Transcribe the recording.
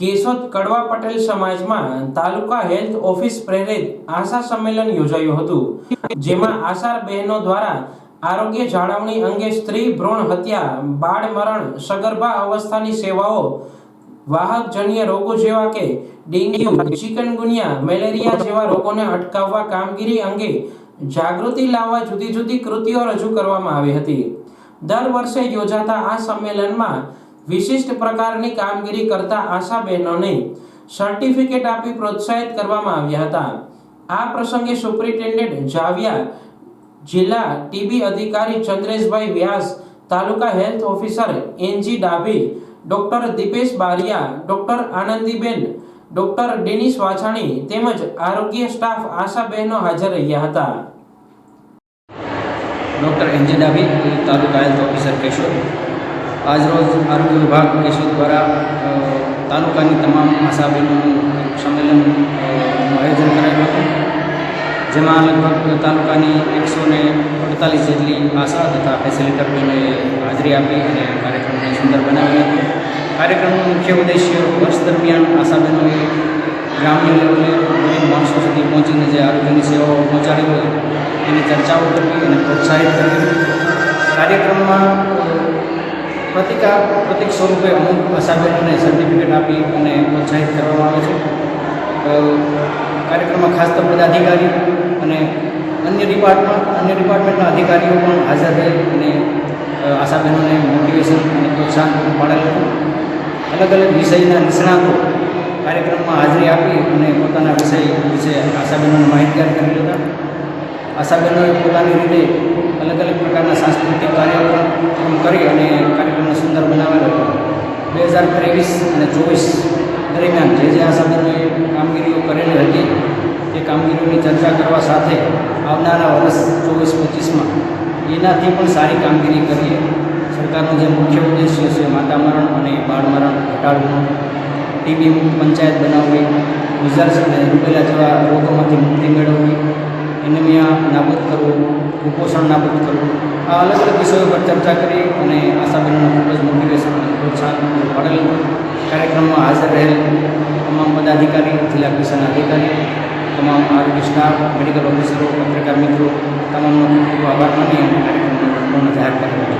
કેશોદ કડવા પટેલ સમાજમાં તાલુકા health office પ્રેરિત આશા સંમેલન યોજાયું હતું, જેમાં આશા બહેનો દ્વારા આરોગ્ય જાળવણી અંગે સ્ત્રી ભ્રૂણ હત્યા, બાળ મરણ, સગર્ભા અવસ્થાની સેવાઓ, વાહકજન્ય રોગો જેવા કે ડેન્ગ્યુ, ચિકનગુનિયા, મેલેરિયા જેવા રોગોને અટકાવવા કામગીરી અંગે જાગૃતિ લાવવા જુદી જુદી કૃતિઓ રજૂ કરવામાં આવી હતી। દર વર્ષે યોજાતા આ સંમેલનમાં વિશિષ્ટ પ્રકારની કામગીરી કરતા આશા બહેનોને સર્ટિફિકેટ આપી પ્રોત્સાહિત કરવામાં આવ્યા હતા। આ પ્રસંગે સુપ્રિન્ટેન્ડન્ટ જાવિયા, જિલ્લા ટીબી અધિકારી Chandreshbhai Vyas, taluka health officer NG Dabhi, doctor Dipesh Bariya, doctor Anandiben, doctor Denis Vachhani તેમજ આરોગ્ય સ્ટાફ આશા બહેનો હાજર રહ્યા હતા। Doctor NG Dabhi, taluka health officer Keshod. आज रोज आरोग्य विभाग केशोद द्वारा तालुका की तमाम आशा बहनों सम्मेलन आयोजन कराયું હતું, જેમાં લગભગ તાલુકાની 148 જેટલી આશા તથા ફેસિલિટેટરોને હાજરી આપી અને કાર્યક્રમને સુંદર બનાવ્યો હતો। કાર્યક્રમનો મુખ્ય ઉદ્દેશ્ય વર્ષ દરમિયાન આશા બહેનોએ ગ્રામ્ય લેવલે ગરીબ માણસો સુધી પહોંચીને જે આરોગ્યની સેવાઓ પહોંચાડી હોય એની ચર્ચાઓ કરવી અને પ્રોત્સાહિત કરવી। કાર્યક્રમમાં પ્રતિક સ્વરૂપે અમુક આશા બહેનોને સર્ટિફિકેટ આપી અને પ્રોત્સાહિત કરવામાં આવે છે। કાર્યક્રમમાં ખાસ તો પદાધિકારી અને અન્ય ડિપાર્ટમેન્ટના અધિકારીઓ પણ હાજર રહી અને આશા બહેનોને મોટિવેશન અને પ્રોત્સાહન પૂરું પાડેલ હતું। અલગ અલગ વિષયના નિષ્ણાતો કાર્યક્રમમાં હાજરી આપી અને પોતાના વિષય વિશે આશા બહેનોને માહિતગાર કરી હતા। આશા બહેનોએ પોતાની રીતે અલગ અલગ પ્રકારના સાંસ્કૃતિક કાર્યક્રમ કરી અને કાર્યક્રમને સુંદર બનાવેલો હતો। 2023 અને 24 દરમિયાન જે આશા બહેનોએ કામગીરીઓ કરેલી હતી તે કામગીરીઓની ચર્ચા કરવા સાથે આવનારા વર્ષ 24-25માં એનાથી પણ સારી કામગીરી કરીએ। સરકારનો જે મુખ્ય ઉદ્દેશ્ય છે માતા મરણ અને બાળ મરણ ઘટાડવું, ટીબી મુક્ત પંચાયત બનાવવી, મિઝલ્સ અને રૂબેલા જેવા રોગોમાંથી મુક્તિ મેળવવી, એનિમિયા નાબૂદ કરવું, કુપોષણ નાબૂદ કરવું, આ અલગ અલગ વિષયો પર ચર્ચા કરી અને આશા બહેનોને ખૂબ જ મોટિવેશન અને પ્રોત્સાહન પૂરું પાડેલ હતું। કાર્યક્રમમાં હાજર રહેલ તમામ પદાધિકારી, જિલ્લા કક્ષાના અધિકારી, તમામ આરોગ્ય સ્ટાફ, મેડિકલ ઓફિસરો, પત્રકાર મિત્રો તમામનો ખૂબ ખૂબ આભાર માની અને કાર્યક્રમને પૂર્ણ જાહેર કર્યો હતો।